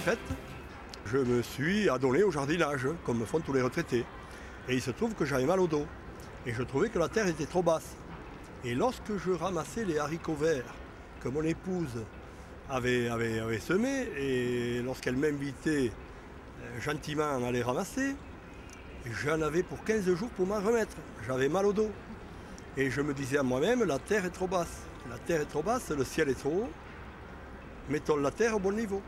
retraite, je me suis adonné au jardinage, comme font tous les retraités. Et il se trouve que j'avais mal au dos. Et je trouvais que la terre était trop basse. Et lorsque je ramassais les haricots verts que mon épouse avait semés, et lorsqu'elle m'invitait gentiment à les ramasser, j'en avais pour 15 jours pour m'en remettre. J'avais mal au dos. Et je me disais à moi-même, la terre est trop basse. La terre est trop basse, le ciel est trop haut. Mettons la terre au bon niveau.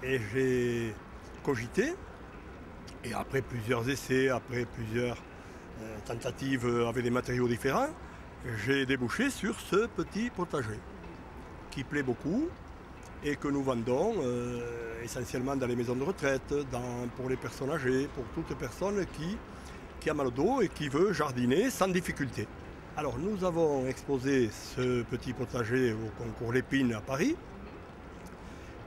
Et j'ai cogité. Et après plusieurs essais, après plusieurs tentatives avec des matériaux différents, j'ai débouché sur ce petit potager qui plaît beaucoup et que nous vendons essentiellement dans les maisons de retraite, pour les personnes âgées, pour toute personne qui a mal au dos et qui veut jardiner sans difficulté. Alors nous avons exposé ce petit potager au concours Lépine à Paris,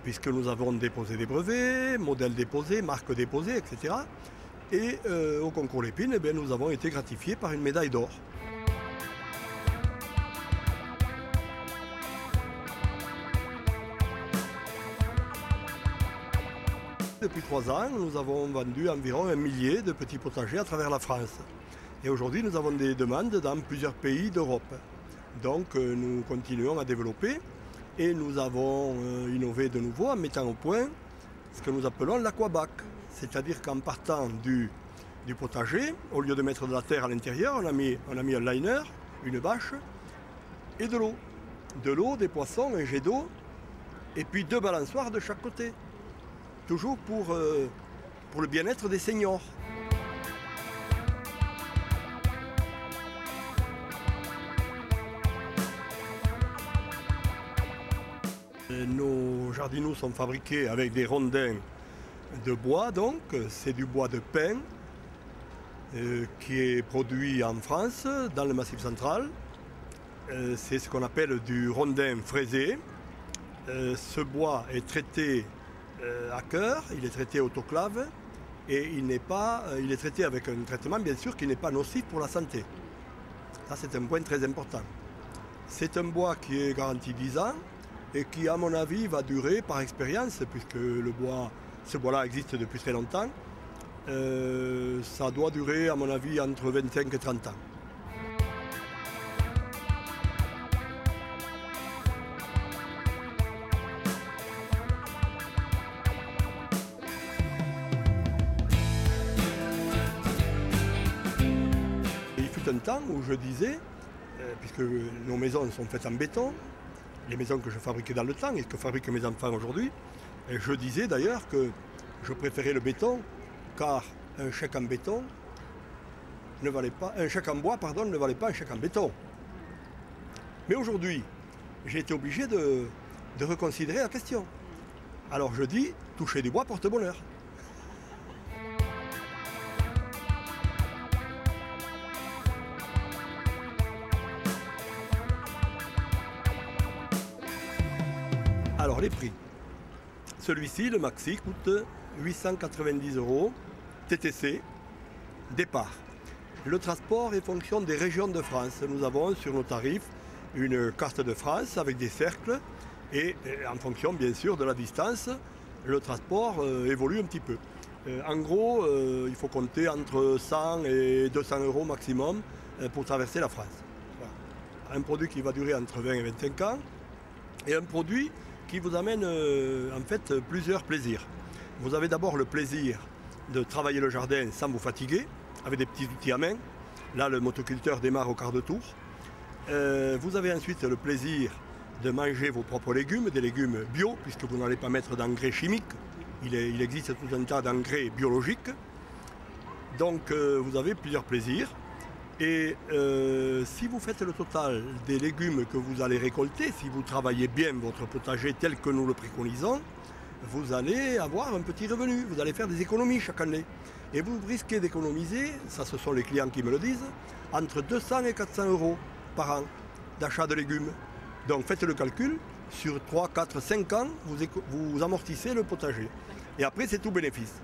puisque nous avons déposé des brevets, modèles déposés, marques déposées, etc. Et au concours Lépine, nous avons été gratifiés par une médaille d'or. Depuis 3 ans, nous avons vendu environ 1 millier de petits potagers à travers la France. Et aujourd'hui, nous avons des demandes dans plusieurs pays d'Europe. Donc nous continuons à développer et nous avons innové de nouveau en mettant au point ce que nous appelons l'aquabac. C'est-à-dire qu'en partant du potager, au lieu de mettre de la terre à l'intérieur, on a mis un liner, une bâche et de l'eau. De l'eau, des poissons, un jet d'eau et puis 2 balançoires de chaque côté. Toujours pour le bien-être des seniors. Nos jardinous sont fabriqués avec des rondins de bois, donc c'est du bois de pin qui est produit en France, dans le Massif central. C'est ce qu'on appelle du rondin fraisé. Ce bois est traité à cœur, il est traité autoclave et il est traité avec un traitement bien sûr qui n'est pas nocif pour la santé. Ça c'est un point très important. C'est un bois qui est garanti 10 ans et qui à mon avis va durer par expérience puisque ce bois-là existe depuis très longtemps. Ça doit durer à mon avis entre 25 et 30 ans. Un temps où je disais, puisque nos maisons sont faites en béton, les maisons que je fabriquais dans le temps et que fabriquent mes enfants aujourd'hui, et je disais d'ailleurs que je préférais le béton car un chèque en béton ne valait pas, un chèque en bois ne valait pas un chèque en béton. Mais aujourd'hui, j'ai été obligé de reconsidérer la question. Alors je dis, toucher du bois porte bonheur. Alors les prix. Celui-ci, le maxi, coûte 890 € TTC, départ. Le transport est fonction des régions de France. Nous avons sur nos tarifs une carte de France avec des cercles et en fonction bien sûr de la distance, le transport évolue un petit peu. En gros, il faut compter entre 100 et 200 € maximum pour traverser la France. Voilà. Un produit qui va durer entre 20 et 25 ans et un produit qui vous amène en fait plusieurs plaisirs. Vous avez d'abord le plaisir de travailler le jardin sans vous fatiguer, avec des petits outils à main. Là, le motoculteur démarre au quart de tour. Vous avez ensuite le plaisir de manger vos propres légumes, des légumes bio, puisque vous n'allez pas mettre d'engrais chimiques. Il existe tout un tas d'engrais biologiques. Donc vous avez plusieurs plaisirs. Et si vous faites le total des légumes que vous allez récolter, si vous travaillez bien votre potager tel que nous le préconisons, vous allez avoir un petit revenu, vous allez faire des économies chaque année. Et vous risquez d'économiser, ça ce sont les clients qui me le disent, entre 200 et 400 € par an d'achat de légumes. Donc faites le calcul, sur 3, 4, 5 ans, vous amortissez le potager. Et après c'est tout bénéfice.